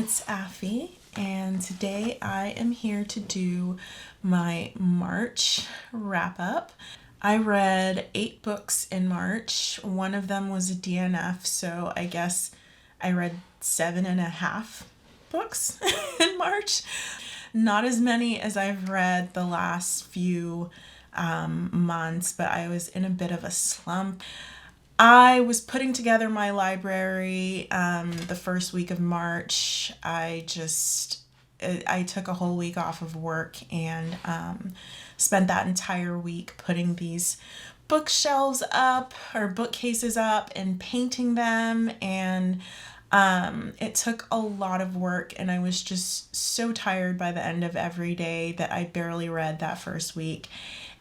it's Affy, and today I am here to do my March wrap up. I read 8 books in March. One of them was a DNF, so I guess I read 7.5 books in March. Not as many as I've read the last few months, but I was in a bit of a slump. I was putting together my library the first week of March. I took a whole week off of work and spent that entire week putting these bookshelves up or bookcases up and painting them, and it took a lot of work, and I was just so tired by the end of every day that I barely read that first week.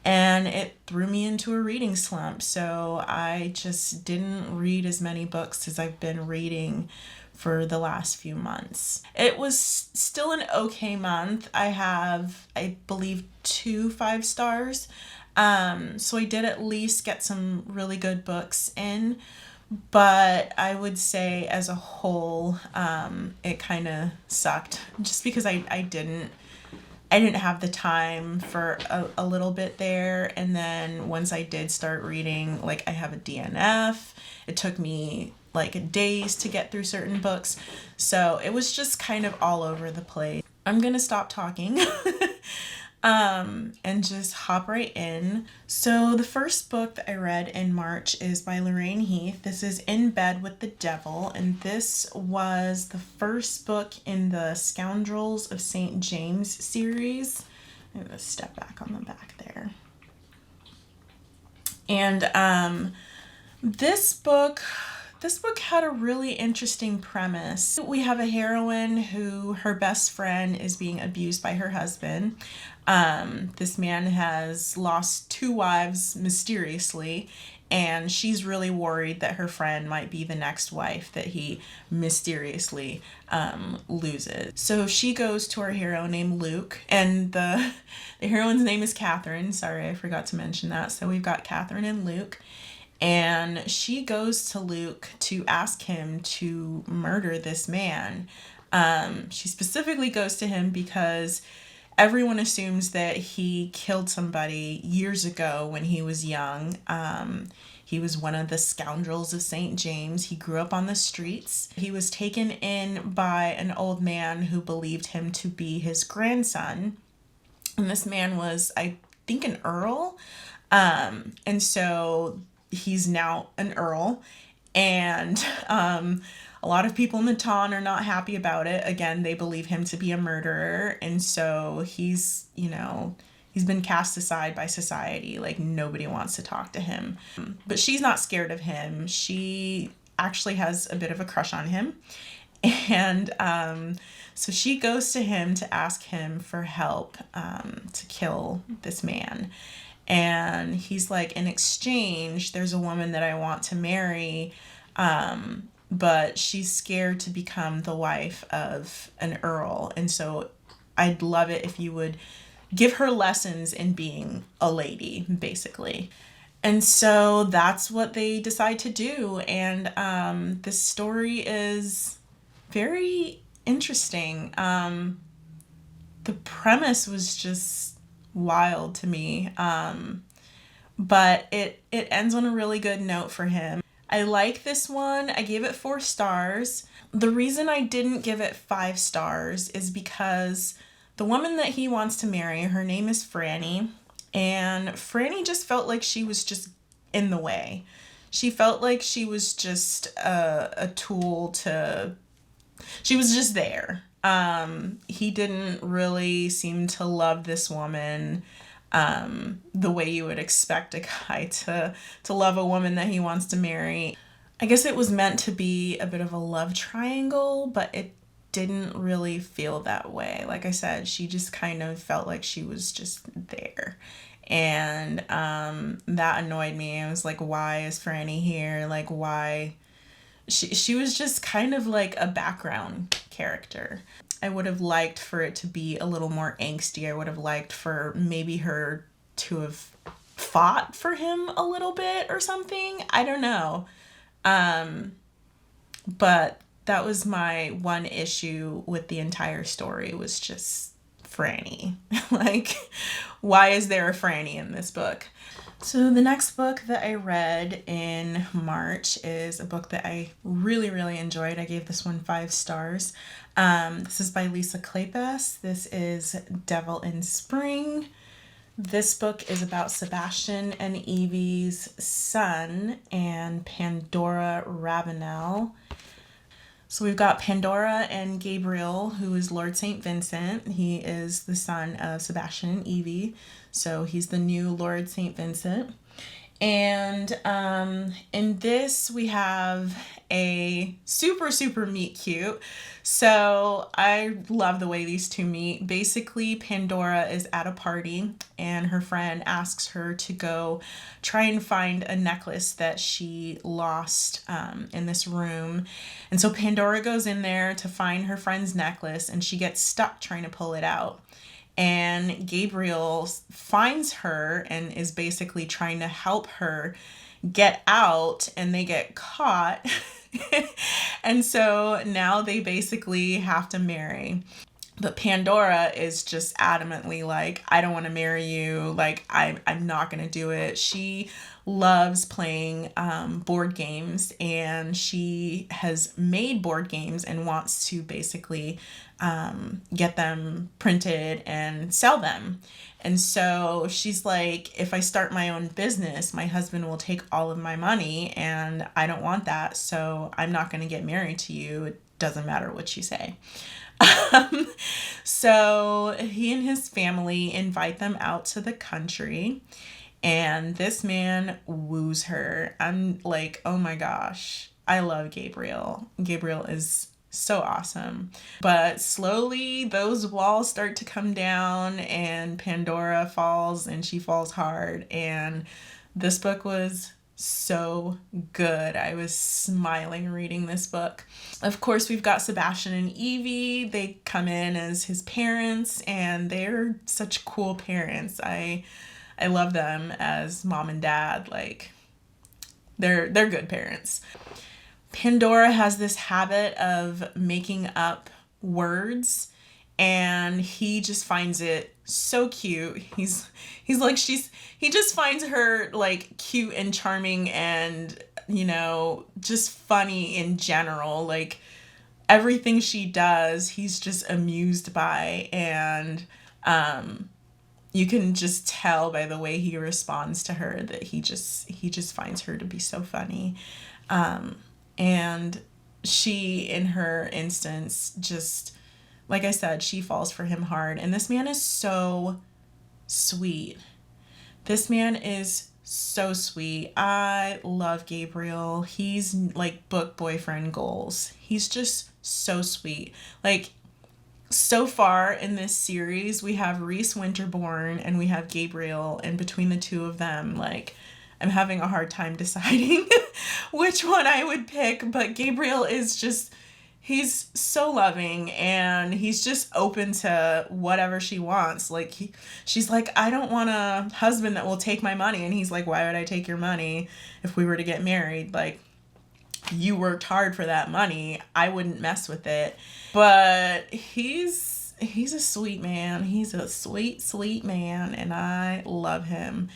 And it threw me into a reading slump. So I just didn't read as many books as I've been reading for the last few months. It was still an okay month. I have, I believe, 2 5-stars. So I did at least get some really good books in. But I would say as a whole, it kind of sucked just because I didn't have the time for a little bit there. And then once I did start reading, like, I have a DNF. It took me like days to get through certain books. So it was just kind of all over the place. I'm going to stop talking and just hop right in. So the first book that I read in March is by Lorraine Heath. This is In Bed with the Devil, and this was the first book in the Scoundrels of St. James series. I'm going to step back on the back there. And this book had a really interesting premise. We have a heroine who, her best friend is being abused by her husband. This man has lost 2 wives mysteriously, and she's really worried that her friend might be the next wife that he mysteriously loses. So she goes to our hero named Luke, and the heroine's name is Catherine. Sorry, I forgot to mention that. So we've got Catherine and Luke. And she goes to Luke to ask him to murder this man. She specifically goes to him because everyone assumes that he killed somebody years ago when he was young. He was one of the Scoundrels of St. James. He grew up on the streets. He was taken in by an old man who believed him to be his grandson. And this man was, I think, an Earl. And so he's now an Earl, and a lot of people in the town are not happy about it. Again, they believe him to be a murderer, and so he's been cast aside by society. Like, nobody wants to talk to him. But she's not scared of him. She actually has a bit of a crush on him, and so she goes to him to ask him for help to kill this man. And he's like, in exchange, there's a woman that I want to marry, but she's scared to become the wife of an Earl. And so I'd love it if you would give her lessons in being a lady, basically. And so that's what they decide to do. And this story is very interesting. The premise was just wild to me, but it ends on a really good note for him. I like this one. I gave it 4 stars. The reason I didn't give it 5 stars is because the woman that he wants to marry, her name is Franny, and Franny just felt like she was just in the way. She felt like she was just a tool to, she was just there. He didn't really seem to love this woman the way you would expect a guy to love a woman that he wants to marry. I guess it was meant to be a bit of a love triangle, but it didn't really feel that way. Like I said, she just kind of felt like she was just there. And that annoyed me. I was like, why is Franny here? Like, why? She was just kind of like a background character. I would have liked for it to be a little more angsty. I would have liked for maybe her to have fought for him a little bit or something. I don't know. But that was my one issue with the entire story, was just Franny. Like, why is there a Franny in this book? So the next book that I read in March is a book that I really, really enjoyed. I gave this one 5 stars. This is by Lisa Kleypas. This is Devil in Spring. This book is about Sebastian and Evie's son and Pandora Ravenel. So we've got Pandora and Gabriel, who is Lord St. Vincent. He is the son of Sebastian and Evie. So he's the new Lord St. Vincent. And in this, we have a super, super meet cute. So I love the way these two meet. Basically, Pandora is at a party and her friend asks her to go try and find a necklace that she lost in this room. And so Pandora goes in there to find her friend's necklace and she gets stuck trying to pull it out. And Gabriel finds her and is basically trying to help her get out, and they get caught. And so now they basically have to marry. But Pandora is just adamantly like, I don't want to marry you. Like, I'm not going to do it. She loves playing board games, and she has made board games and wants to basically get them printed and sell them. And so she's like, if I start my own business, my husband will take all of my money, and I don't want that. So I'm not going to get married to you. It doesn't matter what you say. So he and his family invite them out to the country, and this man woos her. I'm like, oh my gosh, I love Gabriel. Gabriel is so awesome. But slowly those walls start to come down and Pandora falls, and she falls hard. And this book was so good. I was smiling reading this book. Of course, we've got Sebastian and Evie. They come in as his parents, and they're such cool parents. I love them as mom and dad. Like, they're good parents. Pandora has this habit of making up words, and he just finds it so cute. He's like, he just finds her like cute and charming and, you know, just funny in general. Like, everything she does, he's just amused by, and you can just tell by the way he responds to her that he just finds her to be so funny. And she, in her instance, just, like I said, she falls for him hard. And this man is so sweet. This man is so sweet. I love Gabriel. He's like book boyfriend goals. He's just so sweet. Like, so far in this series, we have Reese Winterbourne and we have Gabriel, and between the two of them, like, I'm having a hard time deciding which one I would pick. But Gabriel is just, he's so loving, and he's just open to whatever she wants. Like, she's like, I don't want a husband that will take my money. And he's like, why would I take your money if we were to get married? Like, you worked hard for that money. I wouldn't mess with it. But he's a sweet man. He's a sweet, sweet man, and I love him.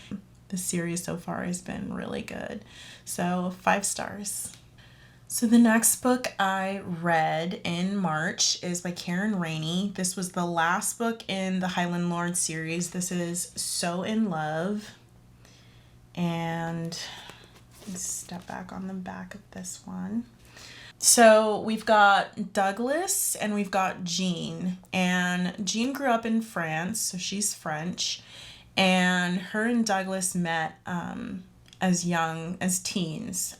The series so far has been really good. So 5 stars. So the next book I read in March is by Karen Rainey. This was the last book in the Highland Lord series. This is So in Love. And let's step back on the back of this one. So we've got Douglas and we've got Jean. And Jean grew up in France, so she's French. And her and Douglas met as teens.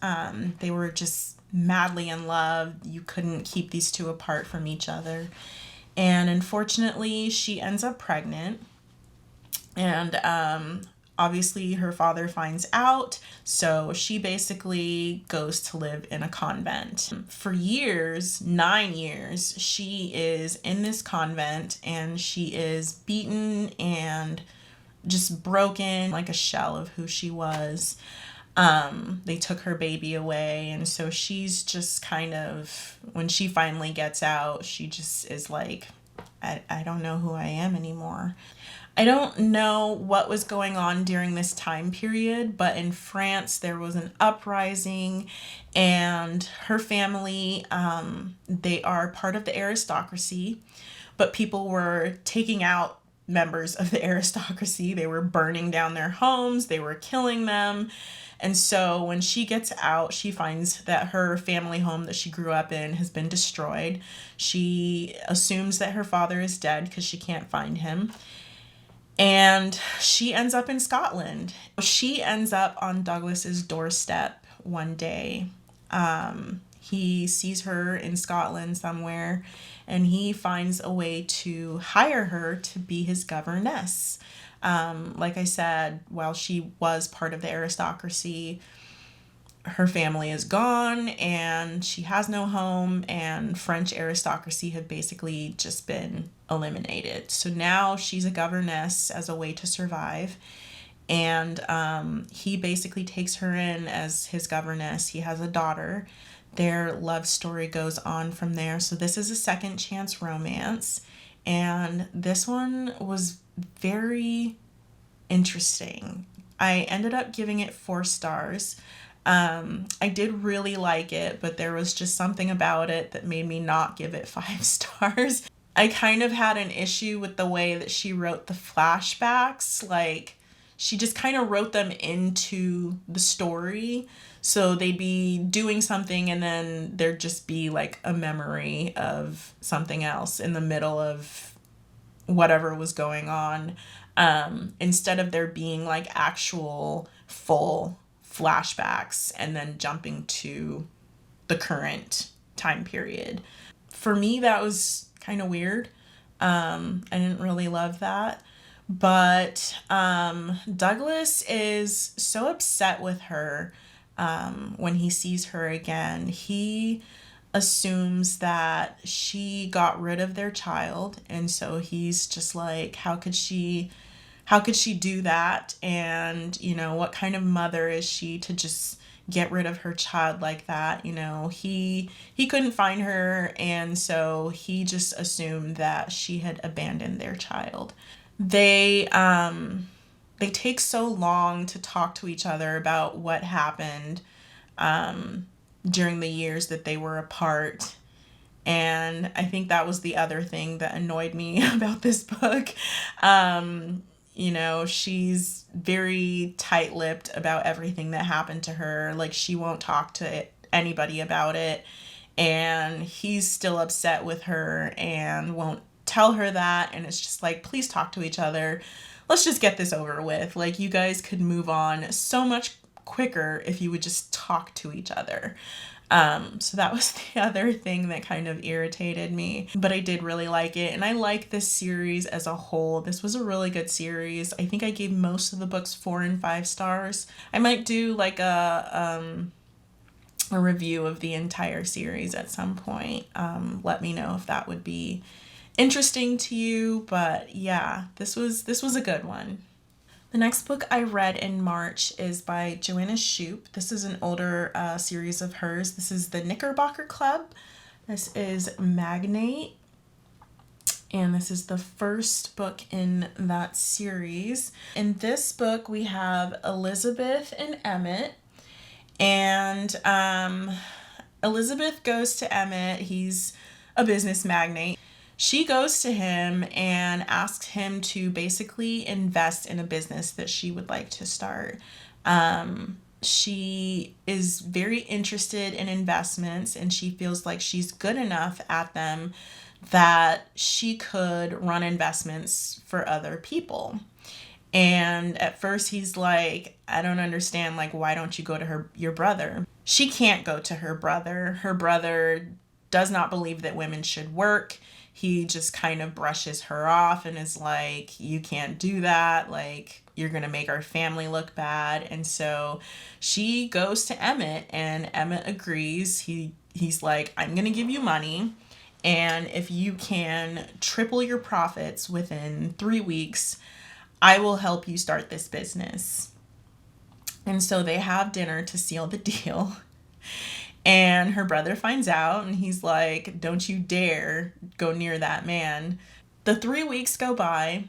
They were just madly in love. You couldn't keep these two apart from each other. And unfortunately, she ends up pregnant. And obviously her father finds out, so she basically goes to live in a convent. For years, 9 years, she is in this convent, and she is beaten and just broken, like a shell of who she was. They took her baby away, and so she's just kind of, when she finally gets out, she just is like, I don't know who I am anymore. I don't know what was going on during this time period, but in France there was an uprising, and her family, they are part of the aristocracy, but people were taking out members of the aristocracy. They were burning down their homes, they were killing them. And so when she gets out, she finds that her family home that she grew up in has been destroyed. She assumes that her father is dead because she can't find him. And she ends up in Scotland. She ends up on Douglas's doorstep one day. He sees her in Scotland somewhere, and he finds a way to hire her to be his governess. Like I said, while she was part of the aristocracy, her family is gone and she has no home, and French aristocracy have basically just been eliminated. So now she's a governess as a way to survive. And he basically takes her in as his governess. He has a daughter. Their love story goes on from there. So this is a second chance romance. And this one was very interesting. I ended up giving it 4 stars. I did really like it, but there was just something about it that made me not give it 5 stars. I kind of had an issue with the way that she wrote the flashbacks. Like, she just kind of wrote them into the story. So they'd be doing something and then there'd just be like a memory of something else in the middle of whatever was going on. Instead of there being like actual full flashbacks and then jumping to the current time period. For me, that was kind of weird. I didn't really love that. But Douglas is so upset with her when he sees her again. He assumes that she got rid of their child, and so he's just like, how could she do that? And, you know, what kind of mother is she to just get rid of her child like that? You know, he couldn't find her, and so he just assumed that she had abandoned their child. They take so long to talk to each other about what happened during the years that they were apart. And I think that was the other thing that annoyed me about this book. You know, she's very tight-lipped about everything that happened to her. Like, she won't talk to anybody about it. And he's still upset with her and won't tell her that. And it's just like, please talk to each other. Let's just get this over with. Like, you guys could move on so much quicker if you would just talk to each other. So that was the other thing that kind of irritated me, but I did really like it. And I like this series as a whole. This was a really good series. I think I gave most of the books 4 and 5 stars. I might do like a review of the entire series at some point. Let me know if that would be interesting to you, but yeah, this was a good one. The next book I read in March is by Joanna Shoup. This is an older series of hers. This is the Knickerbocker Club. This is Magnate. And this is the first book in that series. In this book, we have Elizabeth and Emmett. And Elizabeth goes to Emmett. He's a business magnate. She goes to him and asks him to basically invest in a business that she would like to start. She is very interested in investments, and she feels like she's good enough at them that she could run investments for other people. And at first he's like, I don't understand, like, why don't you go to your brother? She can't go to her brother. Her brother does not believe that women should work. He just kind of brushes her off and is like, you can't do that. Like, you're going to make our family look bad. And so she goes to Emmett, and Emmett agrees. He's like, I'm going to give you money. And if you can triple your profits within 3 weeks, I will help you start this business. And so they have dinner to seal the deal. And her brother finds out and he's like, don't you dare go near that man. The 3 weeks go by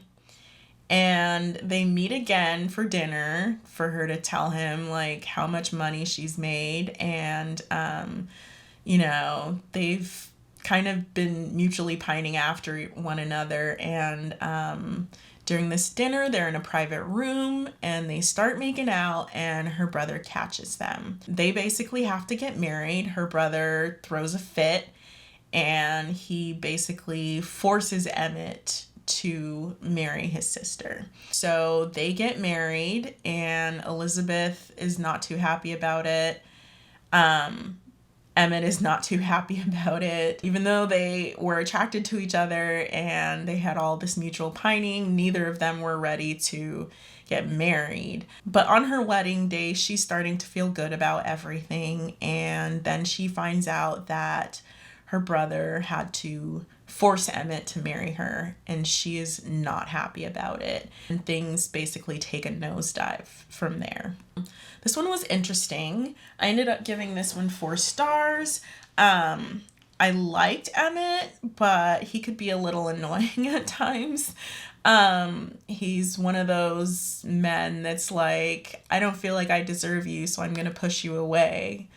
and they meet again for dinner for her to tell him like how much money she's made. And, they've kind of been mutually pining after one another. And during this dinner, they're in a private room and they start making out, and her brother catches them. They basically have to get married. Her brother throws a fit and he basically forces Emmett to marry his sister. So they get married, and Elizabeth is not too happy about it. Emmett is not too happy about it. Even though they were attracted to each other and they had all this mutual pining, neither of them were ready to get married. But on her wedding day, she's starting to feel good about everything. And then she finds out that her brother had to force Emmett to marry her, and she is not happy about it. And things basically take a nosedive from there. This one was interesting. I ended up giving this one 4 stars. I liked Emmett, but he could be a little annoying at times. He's one of those men that's like, I don't feel like I deserve you, so I'm going to push you away.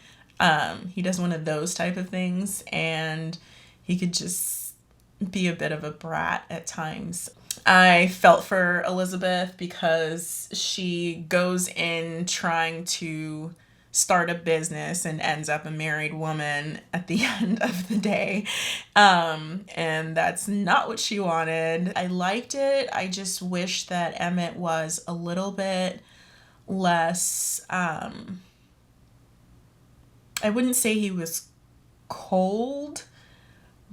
He does one of those type of things, and he could just be a bit of a brat at times. I felt for Elizabeth because she goes in trying to start a business and ends up a married woman at the end of the day. And that's not what she wanted. I liked it. I just wish that Emmett was a little bit less, I wouldn't say he was cold,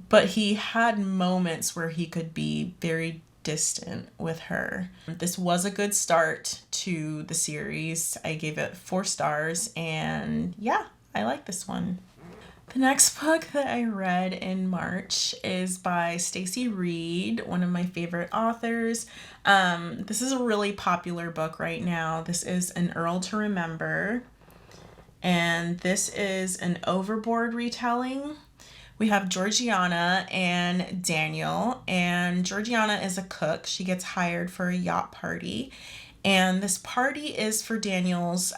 but he had moments where he could be very distant with her. This was a good start to the series. I gave it 4 stars, and yeah, I like this one. The next book that I read in March is by Stacy Reed, one of my favorite authors. This is a really popular book right now. This is An Earl to Remember, and this is an Overboard retelling. We have Georgiana and Daniel, and Georgiana is a cook. She gets hired for a yacht party, and this party is for Daniel's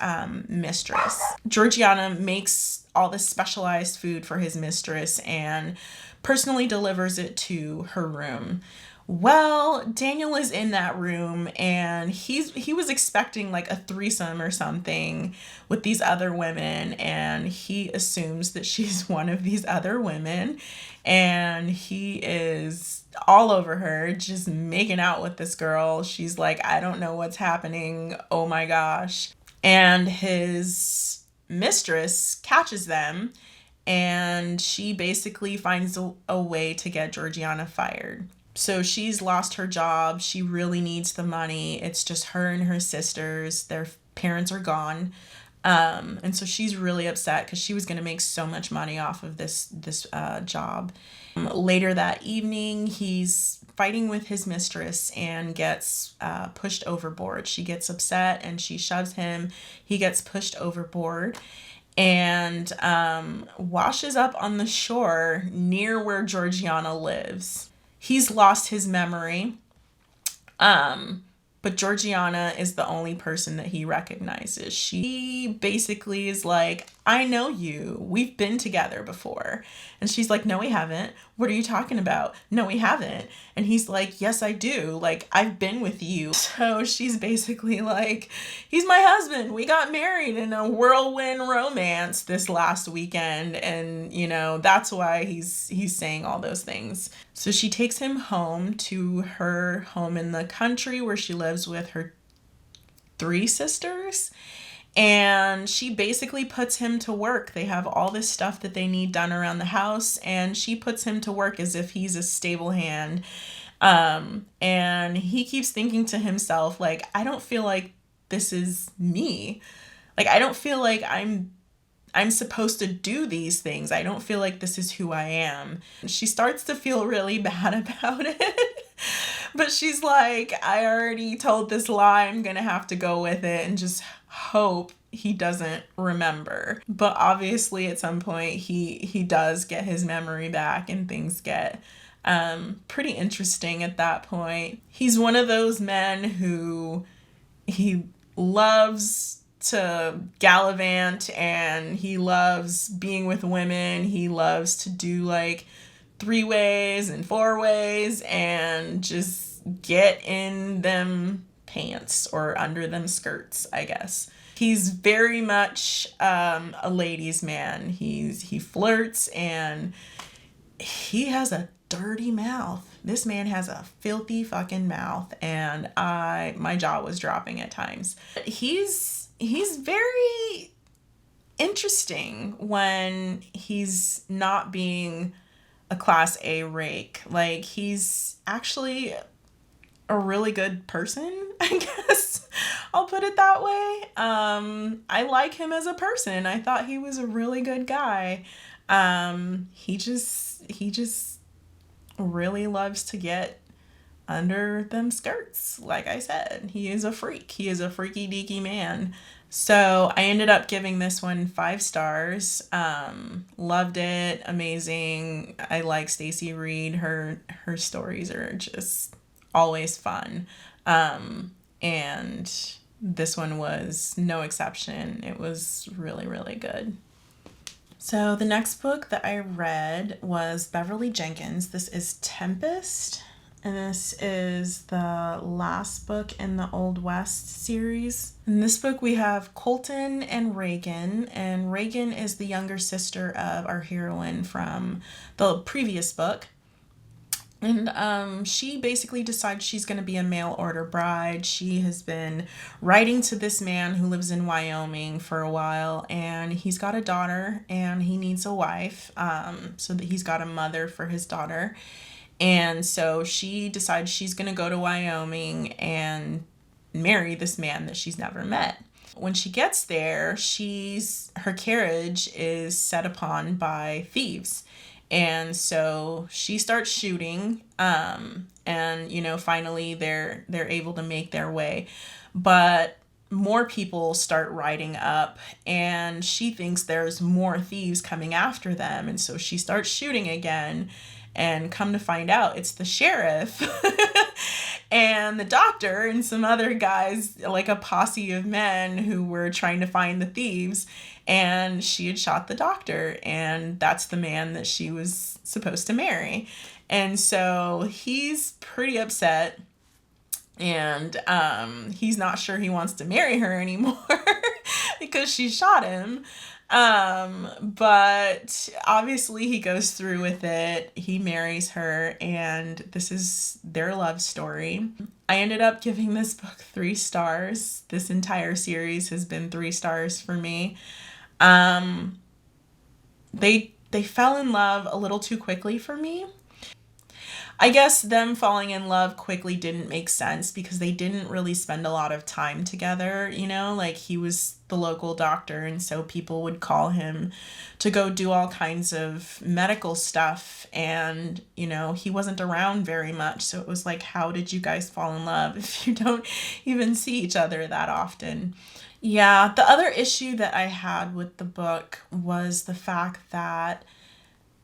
mistress. Georgiana makes all this specialized food for his mistress and personally delivers it to her room. Well, Daniel is in that room, and he was expecting like a threesome or something with these other women, and he assumes that she's one of these other women, and he is all over her, just making out with this girl. She's like, I don't know what's happening. Oh my gosh. And his mistress catches them, and she basically finds a way to get Georgiana fired. So she's lost her job. She really needs the money. It's just her and her sisters. Their parents are gone. And so she's really upset because she was going to make so much money off of this job. Later that evening, he's fighting with his mistress and gets pushed overboard. She gets upset and she shoves him. He gets pushed overboard and washes up on the shore near where Georgiana lives. He's lost his memory, but Georgiana is the only person that he recognizes. She basically is like, I know you. We've been together before. And she's like, no, we haven't. What are you talking about? No, we haven't. And he's like, yes, I do. Like, I've been with you. So she's basically like, he's my husband. We got married in a whirlwind romance this last weekend. And, that's why he's saying all those things. So she takes him home to her home in the country where she lives with her 3 sisters. And she basically puts him to work. They have all this stuff that they need done around the house, and she puts him to work as if he's a stable hand. And he keeps thinking to himself, like, I don't feel like this is me. Like, I don't feel like I'm supposed to do these things. I don't feel like this is who I am. She starts to feel really bad about it. But she's like, I already told this lie. I'm going to have to go with it and just hope he doesn't remember. But obviously at some point he does get his memory back, and things get pretty interesting at that point. He's one of those men who he loves to gallivant, and he loves being with women. He loves to do like 3 ways and 4 ways and just get in them pants or under them skirts, I guess. He's very much a ladies' man. He flirts, and he has a dirty mouth. This man has a filthy fucking mouth, and my jaw was dropping at times. He's very interesting when he's not being a class A rake. Like, he's actually a really good person, I guess. I'll put it that way. I like him as a person. I thought he was a really good guy. He just really loves to get under them skirts. Like I said, he is a freak. He is a freaky deaky man. So I ended up giving this one 5 stars. Loved it. Amazing. I like Stacey Reed. Her stories are just always fun. And this one was no exception. It was really, really good. So the next book that I read was Beverly Jenkins. This is Tempest, and this is the last book in the Old West series. In this book we have Colton and Reagan is the younger sister of our heroine from the previous book. And she basically decides she's going to be a mail order bride. She has been writing to this man who lives in Wyoming for a while, and he's got a daughter, and he needs a wife, so that he's got a mother for his daughter. And so she decides she's going to go to Wyoming and marry this man that she's never met. When she gets there, her carriage is set upon by thieves. And so she starts shooting, and, finally they're able to make their way. But more people start riding up, and she thinks there's more thieves coming after them. And so she starts shooting again, and come to find out it's the sheriff and the doctor and some other guys, like a posse of men who were trying to find the thieves. And she had shot the doctor, and that's the man that she was supposed to marry. And so he's pretty upset, and he's not sure he wants to marry her anymore because she shot him. But obviously he goes through with it. He marries her, and this is their love story. I ended up giving this book 3 stars. This entire series has been 3 stars for me. They fell in love a little too quickly for me. I guess them falling in love quickly didn't make sense because they didn't really spend a lot of time together, like he was the local doctor, and so people would call him to go do all kinds of medical stuff, and, he wasn't around very much. So it was like, how did you guys fall in love if you don't even see each other that often? Yeah, the other issue that I had with the book was the fact that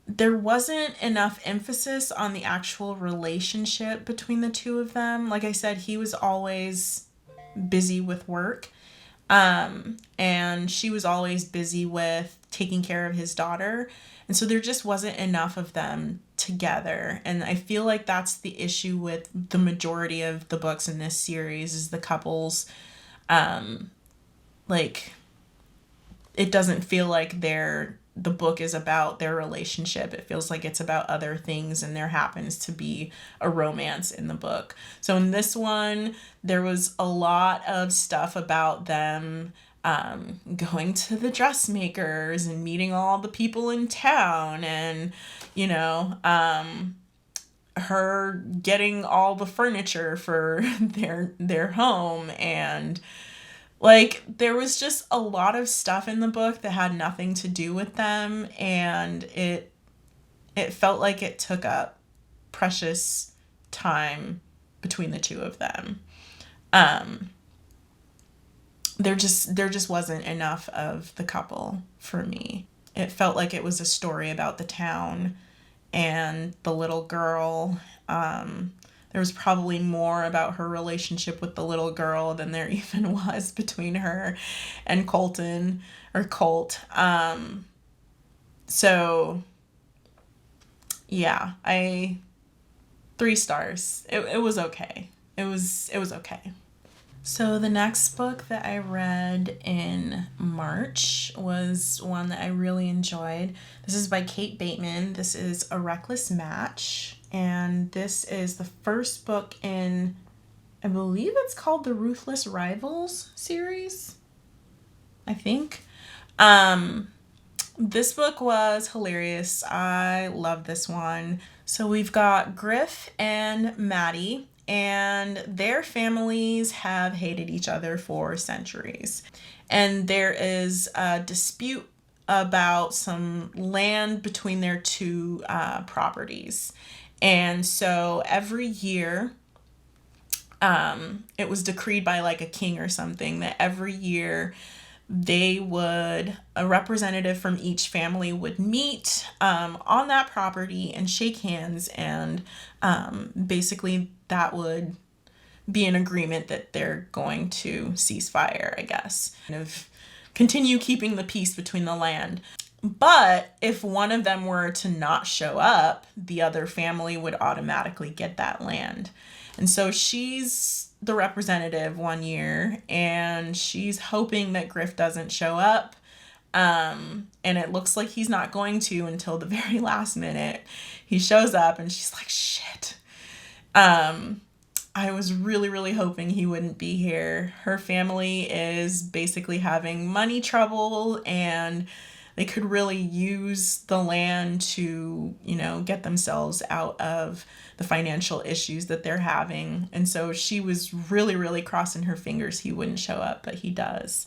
there wasn't enough emphasis on the actual relationship between the two of them. Like I said, he was always busy with work, and she was always busy with taking care of his daughter. And so there just wasn't enough of them together. And I feel like that's the issue with the majority of the books in this series is the couples, it doesn't feel like the book is about their relationship. It feels like it's about other things, and there happens to be a romance in the book. So in this one, there was a lot of stuff about them going to the dressmakers and meeting all the people in town, and, her getting all the furniture for their home, and there was just a lot of stuff in the book that had nothing to do with them, and it felt like it took up precious time between the two of them. there just wasn't enough of the couple for me. It felt like it was a story about the town and the little girl. There was probably more about her relationship with the little girl than there even was between her and Colton or Colt. So yeah, 3 stars. It was okay. It was okay. So the next book that I read in March was one that I really enjoyed. This is by Kate Bateman. This is A Reckless Match. And this is the first book in, I believe it's called the Ruthless Rivals series, I think. This book was hilarious. I love this one. So we've got Griff and Maddie, and their families have hated each other for centuries. And there is a dispute about some land between their two properties. And so every year, it was decreed by like a king or something that every year a representative from each family would meet on that property and shake hands, and basically that would be an agreement that they're going to cease fire, I guess, kind of continue keeping the peace between the land. But if one of them were to not show up, the other family would automatically get that land. And so she's the representative one year, and she's hoping that Griff doesn't show up. And it looks like he's not going to until the very last minute. He shows up, and she's like, shit. I was really, really hoping he wouldn't be here. Her family is basically having money trouble, and they could really use the land to, get themselves out of the financial issues that they're having. And so she was really, really crossing her fingers he wouldn't show up, but he does.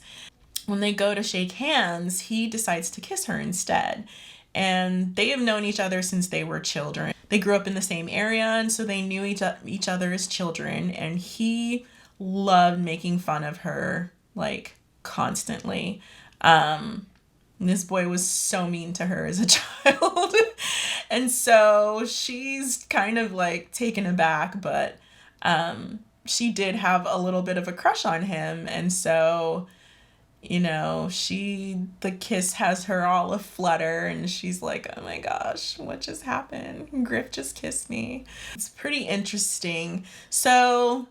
When they go to shake hands, he decides to kiss her instead. And they have known each other since they were children. They grew up in the same area, and so they knew each other as children. And he loved making fun of her, like, constantly. This boy was so mean to her as a child. And so she's kind of like taken aback, but she did have a little bit of a crush on him. And so, the kiss has her all aflutter, and she's like, oh my gosh, what just happened? Griff just kissed me. It's pretty interesting. So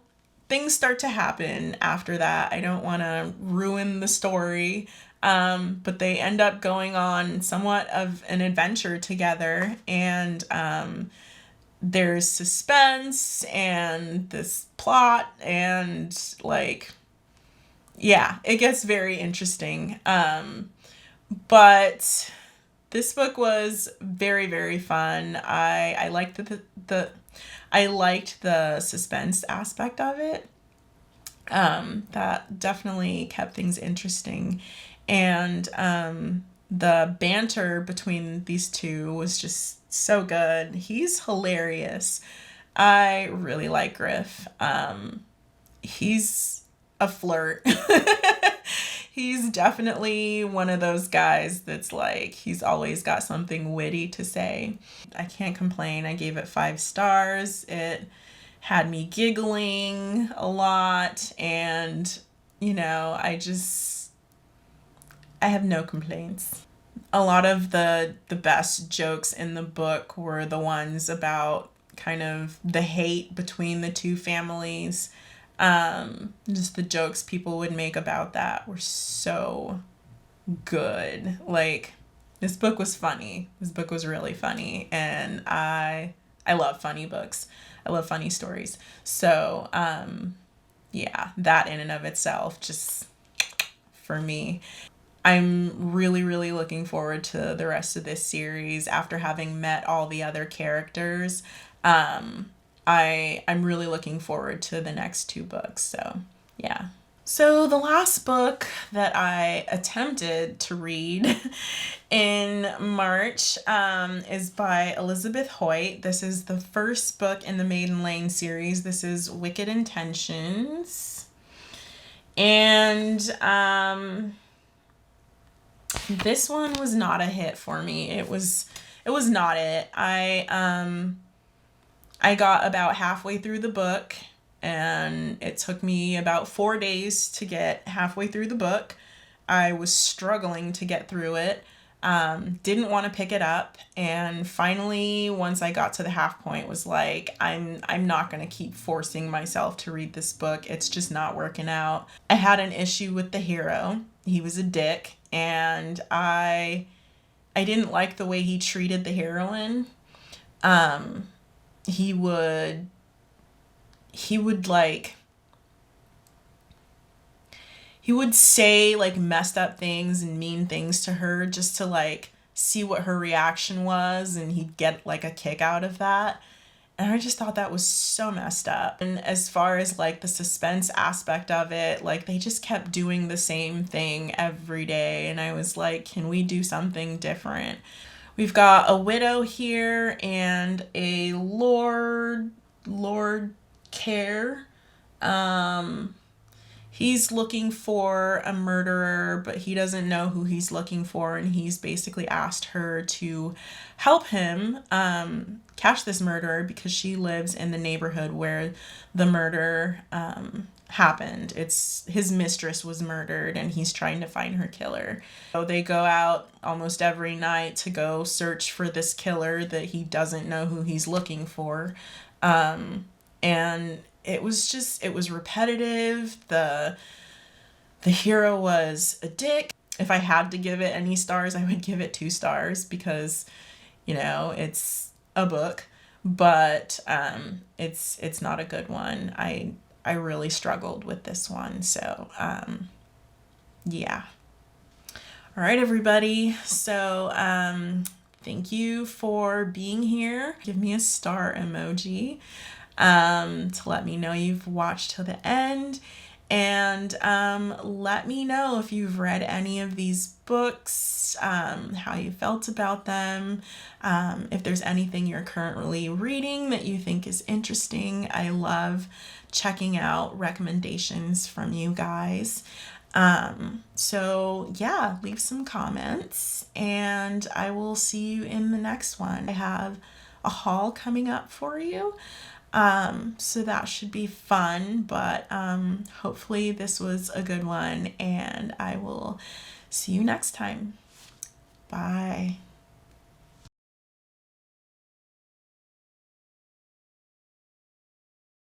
things start to happen after that. I don't want to ruin the story. But they end up going on somewhat of an adventure together, and there's suspense and this plot, and it gets very interesting. But this book was very, very fun. I liked I liked the suspense aspect of it. That definitely kept things interesting. And the banter between these two was just so good. He's hilarious. I really like Griff. He's a flirt. He's definitely one of those guys that's like, he's always got something witty to say. I can't complain. I gave it 5 stars. It had me giggling a lot, and, I have no complaints. A lot of the best jokes in the book were the ones about kind of the hate between the two families. Just the jokes people would make about that were so good. Like, this book was funny. This book was really funny, and I love funny books. I love funny stories. So, that in and of itself, just for me. I'm really, really looking forward to the rest of this series after having met all the other characters. I'm really looking forward to the next 2 books. So, yeah. So the last book that I attempted to read in March is by Elizabeth Hoyt. This is the first book in the Maiden Lane series. This is Wicked Intentions. And this one was not a hit for me. It was not it. I got about halfway through the book, and it took me about 4 days to get halfway through the book. I was struggling to get through it. Didn't want to pick it up, and finally, once I got to the half point, was like, I'm not going to keep forcing myself to read this book. It's just not working out. I had an issue with the hero. He was a dick, and I didn't like the way he treated the heroine. He would like, he would say like messed up things and mean things to her just to like see what her reaction was, and he'd get like a kick out of that. And I just thought that was so messed up. And as far as like the suspense aspect of it, like they just kept doing the same thing every day, and I was like, can we do something different? We've got a widow here and a Lord Care. He's looking for a murderer, but he doesn't know who he's looking for, and he's basically asked her to help him catch this murderer because she lives in the neighborhood where the murder happened. It's his mistress was murdered, and he's trying to find her killer. So they go out almost every night to go search for this killer that he doesn't know who he's looking for. And it was repetitive. The hero was a dick. If I had to give it any stars, I would give it 2 stars because, you know, it's a book, but it's not a good one. I really struggled with this one. So, yeah. All right, everybody. So, thank you for being here. Give me a star emoji to let me know you've watched till the end. And let me know if you've read any of these books, how you felt about them, if there's anything you're currently reading that you think is interesting. I love checking out recommendations from you guys. So yeah, leave some comments, and I will see you in the next one. I have a haul coming up for you. So that should be fun, but hopefully this was a good one, and I will see you next time. Bye.